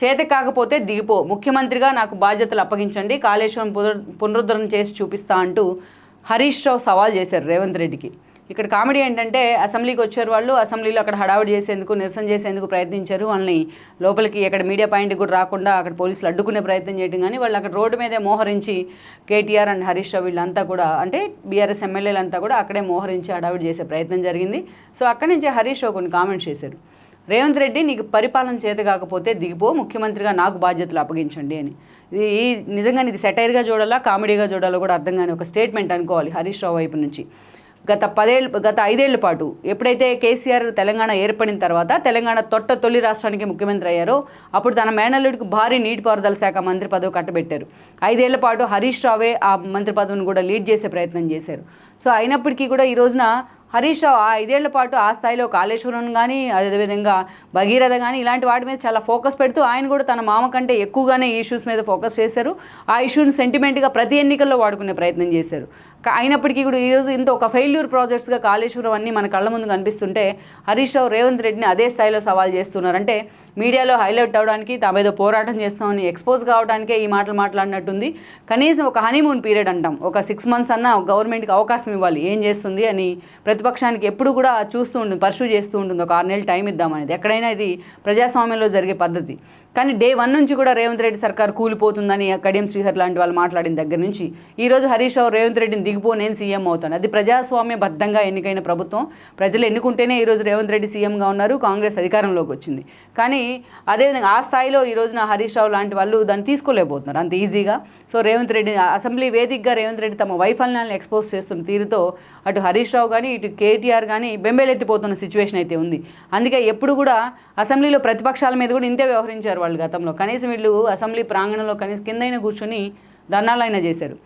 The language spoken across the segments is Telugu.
చేత కాకపోతే దిగిపో, ముఖ్యమంత్రిగా నాకు బాధ్యతలు అప్పగించండి, కాళేశ్వరం పునరుద్ధరణ చేసి చూపిస్తా అంటూ హరీష్ రావు సవాల్ చేశారు రేవంత్ రెడ్డికి. ఇక్కడ కామెడీ ఏంటంటే అసెంబ్లీకి వచ్చారు వాళ్ళు, అసెంబ్లీలో అక్కడ హడావుడి చేసేందుకు, నిరసన చేసేందుకు ప్రయత్నించారు. వాళ్ళని లోపలికి ఎక్కడ మీడియా పాయింట్కి కూడా రాకుండా అక్కడ పోలీసులు అడ్డుకునే ప్రయత్నం చేయడం, కానీ వాళ్ళు అక్కడ రోడ్డు మీదే మోహరించి కేటీఆర్ అండ్ హరీష్ రావు వీళ్ళంతా కూడా, అంటే బీఆర్ఎస్ ఎమ్మెల్యేలంతా కూడా అక్కడే మోహరించి హడావుడి చేసే ప్రయత్నం జరిగింది. సో అక్కడి నుంచి హరీష్ రావు కొన్ని కామెంట్స్ చేశారు. రేవంత్ రెడ్డి, నీకు పరిపాలన చేత కాకపోతే దిగిపో, ముఖ్యమంత్రిగా నాకు బాధ్యతలు అప్పగించండి అని. ఇది నిజంగా ఇది సెటైర్గా చూడాలా, కామెడీగా చూడాలో కూడా అర్థం కాని ఒక స్టేట్మెంట్ అనుకోవాలి హరీష్ రావు వైపు నుంచి. గత 5 ఏళ్ల పాటు ఎప్పుడైతే కేసీఆర్ తెలంగాణ ఏర్పడిన తర్వాత తెలంగాణ తొలి రాష్ట్రానికి ముఖ్యమంత్రి అయ్యారో అప్పుడు తన మేనల్లుడికి భారీ నీటిపారుదల శాఖ మంత్రి పదవి కట్టబెట్టారు. 5 ఏళ్ల పాటు హరీష్ రావే ఆ మంత్రి పదవిని కూడా లీడ్ చేసే ప్రయత్నం చేశారు. సో అయినప్పటికీ కూడా ఈ రోజున హరీష్ రావు ఆ 5 ఏళ్ల పాటు ఆ స్థాయిలో కాళేశ్వరం కానీ, అదేవిధంగా భగీరథ కానీ ఇలాంటి వాటి మీద చాలా ఫోకస్ పెడుతూ ఆయన కూడా తన మామ కంటే ఎక్కువగానే ఈ ఇష్యూస్ మీద ఫోకస్ చేశారు. ఆ ఇష్యూని సెంటిమెంట్గా ప్రతి ఎన్నికల్లో వాడుకునే ప్రయత్నం చేశారు. అయినప్పటికీ కూడా ఈరోజు ఇంత ఒక ఫెయిల్యూర్ ప్రాజెక్ట్స్గా కాళేశ్వరం అన్నీ మన కళ్ళ ముందు కనిపిస్తుంటే హరీష్ రావు రేవంత్ రెడ్డిని అదే స్థాయిలో సవాల్ చేస్తున్నారంటే మీడియాలో హైలైట్ అవ్వడానికి, తామేదో పోరాటం చేస్తామని ఎక్స్పోజ్ కావడానికే ఈ మాటలు మాట్లాడినట్టుంది. కనీసం ఒక హనీమూన్ పీరియడ్ అంటాం, ఒక 6 months అన్నా గవర్నమెంట్కి అవకాశం ఇవ్వాలి, ఏం చేస్తుంది అని ప్రతిపక్షానికి ఎప్పుడు కూడా చూస్తూ ఉంటుంది, పర్సూ చేస్తూ ఉంటుంది. ఒక 6 నెలలు టైం ఇద్దామనేది ఎక్కడైనా ఇది ప్రజాస్వామ్యంలో జరిగే పద్ధతి. కానీ Day 1 నుంచి కూడా రేవంత్ రెడ్డి సర్కార్ కూలిపోతుందని కడియం శ్రీహర్ లాంటి వాళ్ళు మాట్లాడిన దగ్గర నుంచి ఈరోజు హరీష్ రావు రేవంత్ రెడ్డిని దిగిపో, నేను సీఎం అవుతాను, అది ప్రజాస్వామ్యబద్ధంగా ఎన్నికైన ప్రభుత్వం, ప్రజలు ఎన్నుకుంటేనే ఈరోజు రేవంత్ రెడ్డి సీఎంగా ఉన్నారు, కాంగ్రెస్ అధికారంలోకి వచ్చింది. కానీ అదేవిధంగా ఆ స్థాయిలో ఈ రోజున హరీష్ రావు లాంటి వాళ్ళు దాన్ని తీసుకోలేకపోతున్నారు అంత ఈజీగా. సో రేవంత్ రెడ్డి అసెంబ్లీ వేదికగా రేవంత్ రెడ్డి తమ వైఫల్యాలను ఎక్స్పోజ్ చేస్తున్న తీరుతో అటు హరీష్ రావు కానీ ఇటు కేటీఆర్ కానీ బెంబేలెత్తిపోతున్న సిచ్యువేషన్ అయితే ఉంది. అందుకే ఎప్పుడు కూడా అసెంబ్లీలో ప్రతిపక్షాల మీద కూడా ఇంతే వ్యవహరించారు వాళ్ళు గతంలో. కనీసం వీళ్ళు అసెంబ్లీ ప్రాంగణంలో కనీసం కిందైనా కూర్చొని ధర్నాలైనా చేశారు.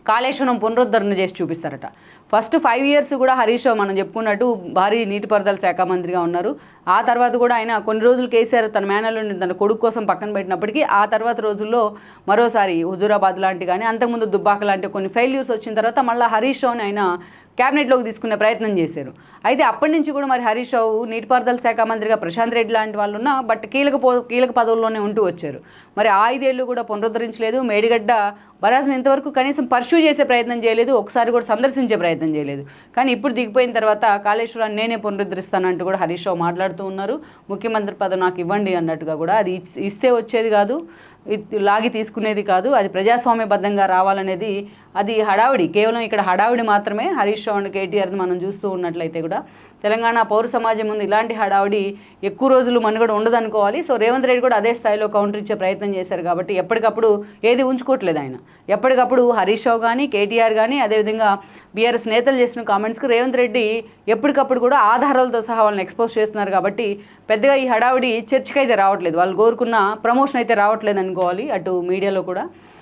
కాళేశ్వరం పునరుద్ధరణ చేసి చూపిస్తారట. ఫస్ట్ 5 years కూడా హరీష్ రావు మనం చెప్పుకున్నట్టు భారీ నీటిపారుదల శాఖ మంత్రిగా ఉన్నారు. ఆ తర్వాత కూడా ఆయన కొన్ని రోజులు కేసీఆర్ తన మేనల్లుడిని తన కొడుకు కోసం పక్కన పెట్టినప్పటికీ ఆ తర్వాత రోజుల్లో మరోసారి హుజూరాబాద్ లాంటి కానీ, అంతకుముందు దుబ్బాక లాంటి కొన్ని ఫెయిల్యూర్స్ వచ్చిన తర్వాత మళ్ళీ హరీష్ రావుని ఆయన క్యాబినెట్లోకి తీసుకునే ప్రయత్నం చేశారు. అయితే అప్పటి నుంచి కూడా మరి హరీష్ రావు నీటిపారుదల శాఖ మంత్రిగా ప్రశాంత్ రెడ్డి లాంటి వాళ్ళు ఉన్నా బట్ కీలక పదవుల్లోనే ఉంటూ వచ్చారు. మరి ఆ 5 ఏళ్ళు కూడా పునరుద్ధరించలేదు. మేడిగడ్డ బరాజ్ని ఇంతవరకు కనీసం పర్సూ చేసే ప్రయత్నం చేయలేదు, ఒకసారి కూడా సందర్శించే ప్రయత్నం చేయలేదు. కానీ ఇప్పుడు దిగిపోయిన తర్వాత కాళేశ్వరాన్ని నేనే పునరుద్ధరిస్తానంటూ కూడా హరీష్ రావు మాట్లాడుతూ ఉన్నారు. ముఖ్యమంత్రి పదవి నాకు ఇవ్వండి అన్నట్టుగా కూడా. అది ఇస్తే వచ్చేది కాదు, లాగి తీసుకునేది కాదు, అది ప్రజాస్వామ్యబద్ధంగా రావాలనేది అది హడావిడి, కేవలం ఇక్కడ హడావిడి మాత్రమే. హరీష్ రావు అండ్ కేటీఆర్ని మనం చూస్తూ ఉన్నట్లయితే కూడా తెలంగాణ పౌర సమాజం ముందు ఇలాంటి హడావిడి ఎక్కువ రోజులు మనుగడ ఉండదనుకోవాలి. సో రేవంత్ రెడ్డి కూడా అదే స్థాయిలో కౌంటర్ ఇచ్చే ప్రయత్నం చేశారు కాబట్టి ఎప్పటికప్పుడు ఏది ఉంచుకోవట్లేదు ఆయన. ఎప్పటికప్పుడు హరీష్ రావు కానీ, కేటీఆర్ కానీ, అదేవిధంగా బీఆర్ఎస్ నేతలు చేసిన కామెంట్స్కి రేవంత్ రెడ్డి ఎప్పటికప్పుడు కూడా ఆధారాలతో సహా వాళ్ళని ఎక్స్పోజ్ చేస్తున్నారు కాబట్టి పెద్దగా ఈ హడావిడి చర్చకైతే రావట్లేదు, వాళ్ళు కోరుకున్న ప్రమోషన్ అయితే రావట్లేదు అనుకోవాలి అటు మీడియాలో కూడా.